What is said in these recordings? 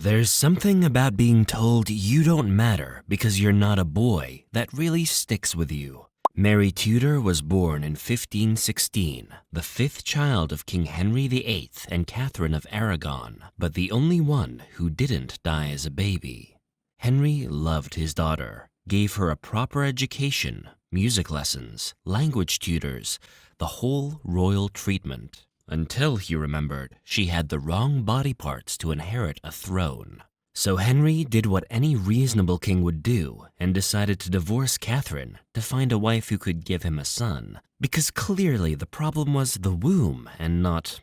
There's something about being told you don't matter because you're not a boy that really sticks with you. Mary Tudor was born in 1516, the fifth child of King Henry VIII and Catherine of Aragon, but the only one who didn't die as a baby. Henry loved his daughter, gave her a proper education, music lessons, language tutors, the whole royal treatment, until he remembered she had the wrong body parts to inherit a throne. So Henry did what any reasonable king would do and decided to divorce Catherine to find a wife who could give him a son, because clearly the problem was the womb and not,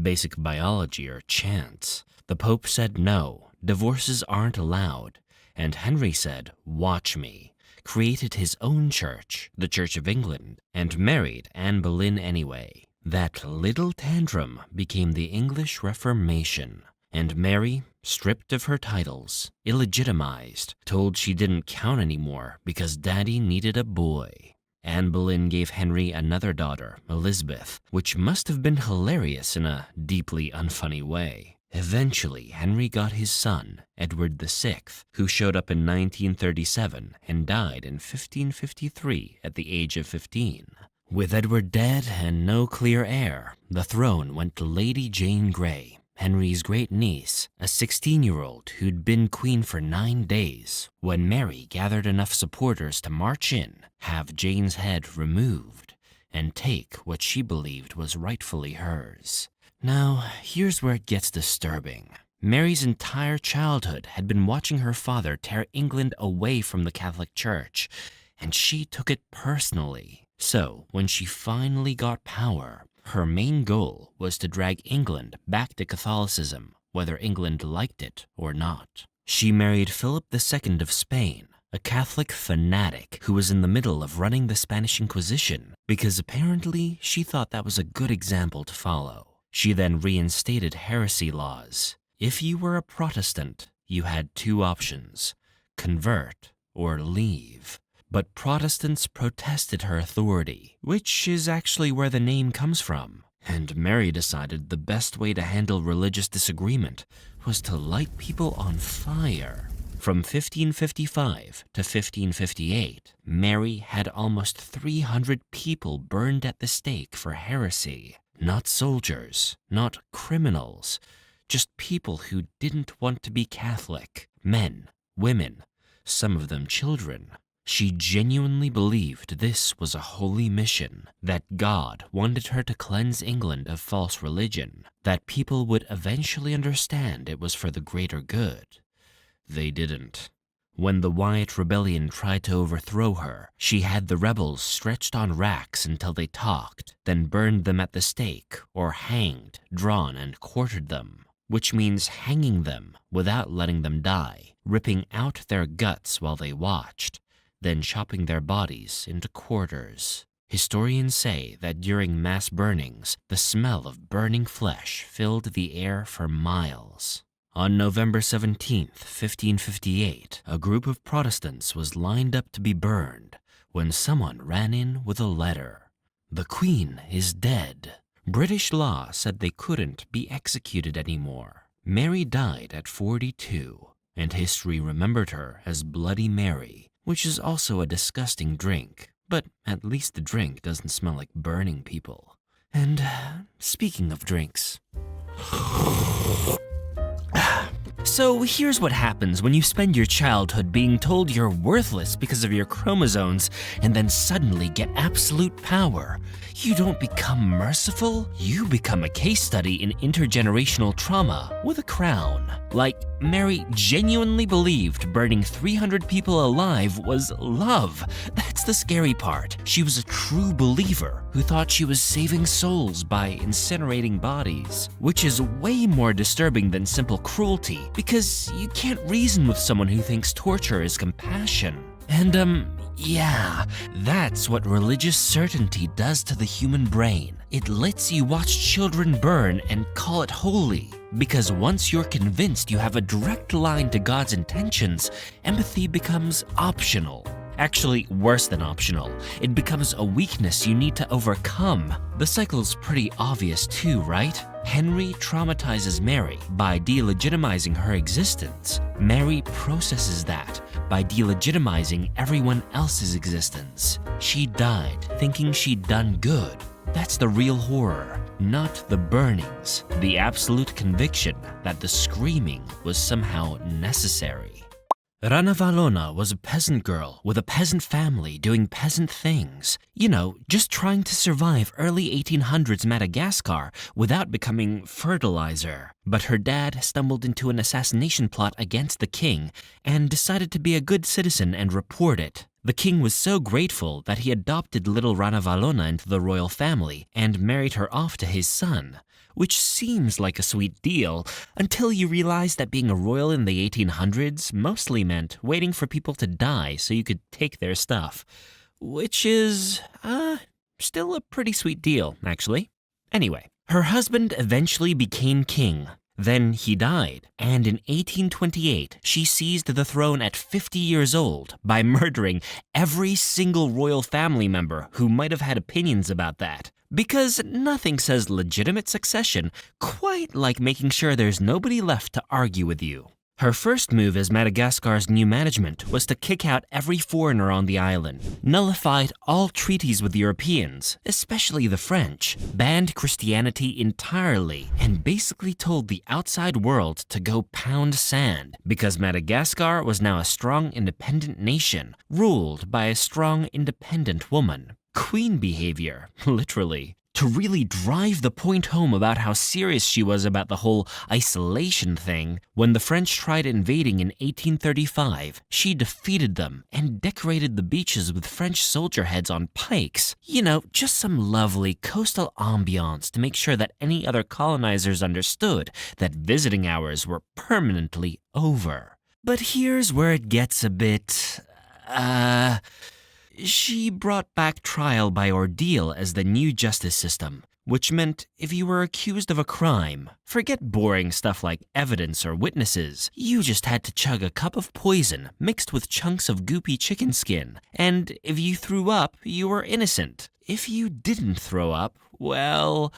basic biology or chance. The Pope said no, divorces aren't allowed, and Henry said, "Watch me," created his own church, the Church of England, and married Anne Boleyn anyway. That little tantrum became the English Reformation, and Mary, stripped of her titles, illegitimized, told she didn't count anymore because Daddy needed a boy. Anne Boleyn gave Henry another daughter, Elizabeth, which must have been hilarious in a deeply unfunny way. Eventually, Henry got his son, Edward VI, who showed up in 1937 and died in 1553 at the age of 15. With Edward dead and no clear heir, the throne went to Lady Jane Grey, Henry's great-niece, a 16-year-old who'd been queen for 9 days, when Mary gathered enough supporters to march in, have Jane's head removed, and take what she believed was rightfully hers. Now, here's where it gets disturbing. Mary's entire childhood had been watching her father tear England away from the Catholic Church, and she took it personally. So, when she finally got power, her main goal was to drag England back to Catholicism, whether England liked it or not. She married Philip II of Spain, a Catholic fanatic who was in the middle of running the Spanish Inquisition, because apparently she thought that was a good example to follow. She then reinstated heresy laws. If you were a Protestant, you had 2 options: convert or leave. But Protestants protested her authority, which is actually where the name comes from. And Mary decided the best way to handle religious disagreement was to light people on fire. From 1555 to 1558, Mary had almost 300 people burned at the stake for heresy. Not soldiers, not criminals, just people who didn't want to be Catholic. Men, women, some of them children. She genuinely believed this was a holy mission, that God wanted her to cleanse England of false religion, that people would eventually understand it was for the greater good. They didn't. When the Wyatt Rebellion tried to overthrow her, she had the rebels stretched on racks until they talked, then burned them at the stake, or hanged, drawn, and quartered them, which means hanging them without letting them die, ripping out their guts while they watched, then chopping their bodies into quarters. Historians say that during mass burnings, the smell of burning flesh filled the air for miles. On November 17, 1558, a group of Protestants was lined up to be burned when someone ran in with a letter. "The Queen is dead." British law said they couldn't be executed anymore. Mary died at 42, and history remembered her as Bloody Mary, which is also a disgusting drink, but at least the drink doesn't smell like burning people. And speaking of drinks... So here's what happens when you spend your childhood being told you're worthless because of your chromosomes and then suddenly get absolute power. You don't become merciful, you become a case study in intergenerational trauma with a crown. Like, Mary genuinely believed burning 300 people alive was love. That's the scary part. She was a true believer who thought she was saving souls by incinerating bodies, which is way more disturbing than simple cruelty, because you can't reason with someone who thinks torture is compassion. And yeah, that's what religious certainty does to the human brain. It lets you watch children burn and call it holy. Because once you're convinced you have a direct line to God's intentions, empathy becomes optional. Actually, worse than optional. It becomes a weakness you need to overcome. The cycle's pretty obvious too, right? Henry traumatizes Mary by delegitimizing her existence. Mary processes that by delegitimizing everyone else's existence. She died thinking she'd done good. That's the real horror, not the burnings, the absolute conviction that the screaming was somehow necessary. Ranavalona was a peasant girl with a peasant family doing peasant things. You know, just trying to survive early 1800s Madagascar without becoming fertilizer. But her dad stumbled into an assassination plot against the king and decided to be a good citizen and report it. The king was so grateful that he adopted little Ranavalona into the royal family and married her off to his son. Which seems like a sweet deal until you realize that being a royal in the 1800s mostly meant waiting for people to die so you could take their stuff. Which is, still a pretty sweet deal, actually. Anyway, her husband eventually became king. Then he died, and in 1828, she seized the throne at 50 years old by murdering every single royal family member who might have had opinions about that. Because nothing says legitimate succession quite like making sure there's nobody left to argue with you. Her first move as Madagascar's new management was to kick out every foreigner on the island, nullified all treaties with Europeans, especially the French, banned Christianity entirely, and basically told the outside world to go pound sand because Madagascar was now a strong independent nation, ruled by a strong independent woman. Queen behavior, literally. To really drive the point home about how serious she was about the whole isolation thing, when the French tried invading in 1835, she defeated them and decorated the beaches with French soldier heads on pikes. You know, just some lovely coastal ambiance to make sure that any other colonizers understood that visiting hours were permanently over. But here's where it gets a bit, She brought back trial by ordeal as the new justice system, which meant if you were accused of a crime, forget boring stuff like evidence or witnesses. You just had to chug a cup of poison mixed with chunks of goopy chicken skin, and if you threw up, you were innocent. If you didn't throw up, well,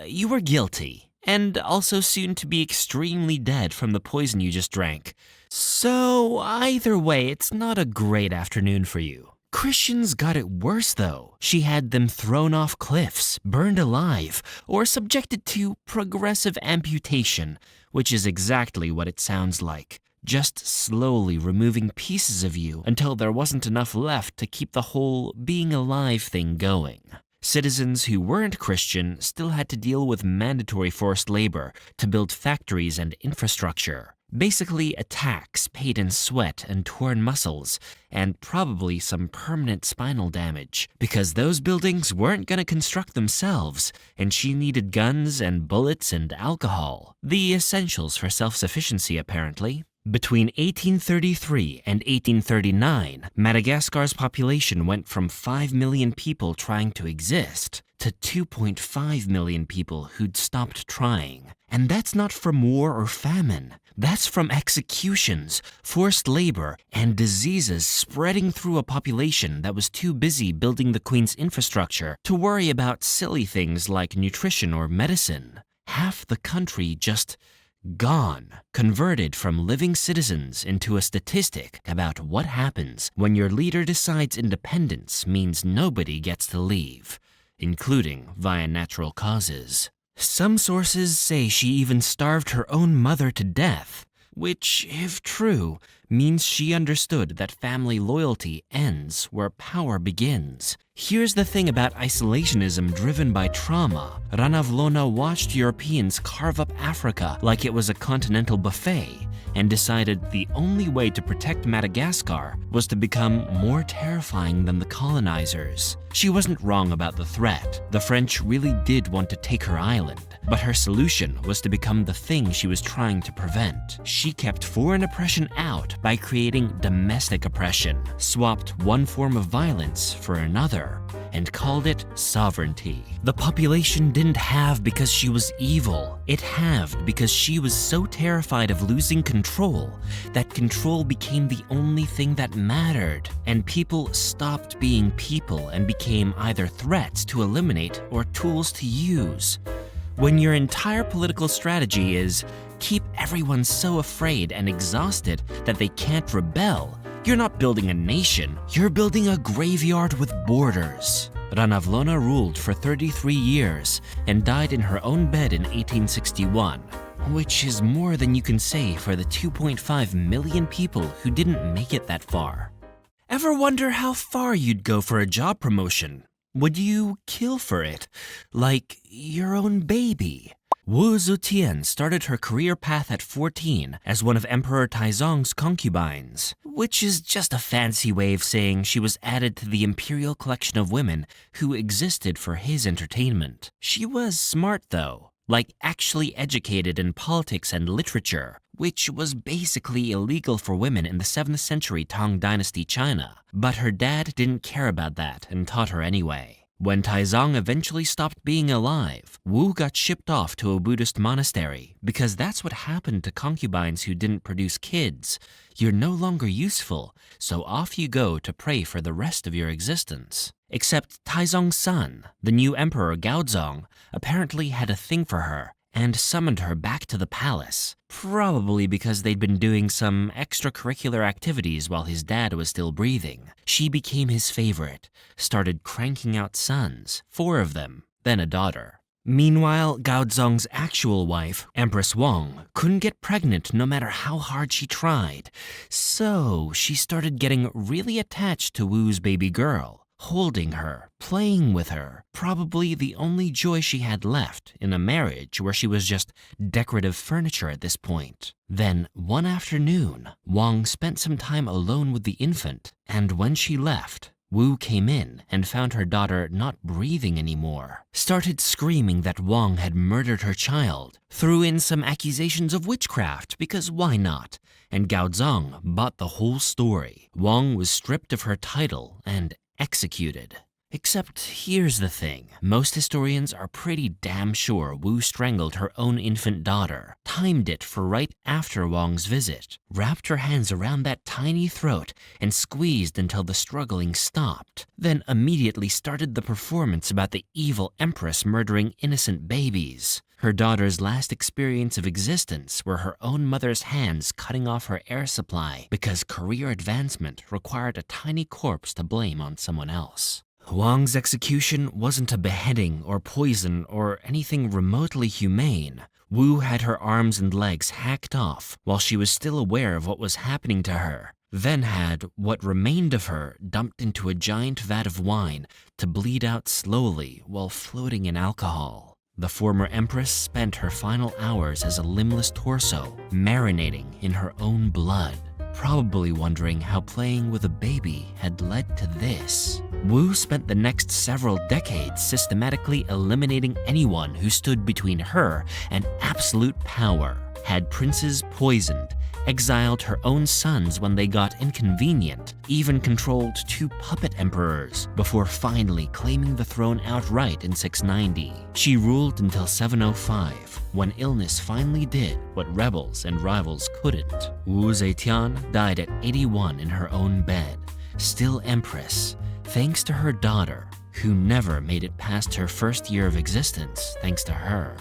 you were guilty, and also soon to be extremely dead from the poison you just drank. So either way, it's not a great afternoon for you. Christians got it worse though. She had them thrown off cliffs, burned alive, or subjected to progressive amputation, which is exactly what it sounds like. Just slowly removing pieces of you until there wasn't enough left to keep the whole being alive thing going. Citizens who weren't Christian still had to deal with mandatory forced labor to build factories and infrastructure. Basically a tax paid in sweat and torn muscles, and probably some permanent spinal damage, because those buildings weren't going to construct themselves, and she needed guns and bullets and alcohol. The essentials for self-sufficiency, apparently. Between 1833 and 1839, Madagascar's population went from 5 million people trying to exist to 2.5 million people who'd stopped trying. And that's not from war or famine. That's from executions, forced labor, and diseases spreading through a population that was too busy building the Queen's infrastructure to worry about silly things like nutrition or medicine. Half the country just gone, converted from living citizens into a statistic about what happens when your leader decides independence means nobody gets to leave, including via natural causes. Some sources say she even starved her own mother to death, which, if true, means she understood that family loyalty ends where power begins. Here's the thing about isolationism driven by trauma. Ranavalona watched Europeans carve up Africa like it was a continental buffet and decided the only way to protect Madagascar was to become more terrifying than the colonizers. She wasn't wrong about the threat. The French really did want to take her island, but her solution was to become the thing she was trying to prevent. She kept foreign oppression out by creating domestic oppression, swapped one form of violence for another, and called it sovereignty. The population didn't have because she was evil. It halved because she was so terrified of losing control that control became the only thing that mattered, and people stopped being people and became either threats to eliminate or tools to use. When your entire political strategy is keep everyone so afraid and exhausted that they can't rebel, you're not building a nation, you're building a graveyard with borders. Ranavalona ruled for 33 years and died in her own bed in 1861, which is more than you can say for the 2.5 million people who didn't make it that far. Ever wonder how far you'd go for a job promotion? Would you kill for it? Like your own baby? Wu Zetian started her career path at 14 as one of Emperor Taizong's concubines, which is just a fancy way of saying she was added to the imperial collection of women who existed for his entertainment. She was smart though, like actually educated in politics and literature, which was basically illegal for women in the 7th century Tang Dynasty China. But her dad didn't care about that and taught her anyway. When Taizong eventually stopped being alive, Wu got shipped off to a Buddhist monastery because that's what happened to concubines who didn't produce kids. You're no longer useful, so off you go to pray for the rest of your existence. Except Taizong's son, the new emperor Gaozong, apparently had a thing for her and summoned her back to the palace, probably because they'd been doing some extracurricular activities while his dad was still breathing. She became his favorite, started cranking out sons, 4 of them, then a daughter. Meanwhile, Gaozong's actual wife, Empress Wang, couldn't get pregnant no matter how hard she tried, so she started getting really attached to Wu's baby girl, holding her, playing with her, probably the only joy she had left in a marriage where she was just decorative furniture at this point. Then, one afternoon, Wang spent some time alone with the infant, and when she left, Wu came in and found her daughter not breathing anymore, started screaming that Wang had murdered her child, threw in some accusations of witchcraft because why not, and Gaozong bought the whole story. Wang was stripped of her title and executed. Except here's the thing, most historians are pretty damn sure Wu strangled her own infant daughter, timed it for right after Wang's visit, wrapped her hands around that tiny throat and squeezed until the struggling stopped, then immediately started the performance about the evil empress murdering innocent babies. Her daughter's last experience of existence were her own mother's hands cutting off her air supply because career advancement required a tiny corpse to blame on someone else. Wang's execution wasn't a beheading or poison or anything remotely humane. Wu had her arms and legs hacked off while she was still aware of what was happening to her, then had what remained of her dumped into a giant vat of wine to bleed out slowly while floating in alcohol. The former empress spent her final hours as a limbless torso, marinating in her own blood, probably wondering how playing with a baby had led to this. Wu spent the next several decades systematically eliminating anyone who stood between her and absolute power, had princes poisoned, exiled her own sons when they got inconvenient, even controlled 2 puppet emperors before finally claiming the throne outright in 690. She ruled until 705, when illness finally did what rebels and rivals couldn't. Wu Zetian died at 81 in her own bed, still empress, thanks to her daughter, who never made it past her first year of existence thanks to her.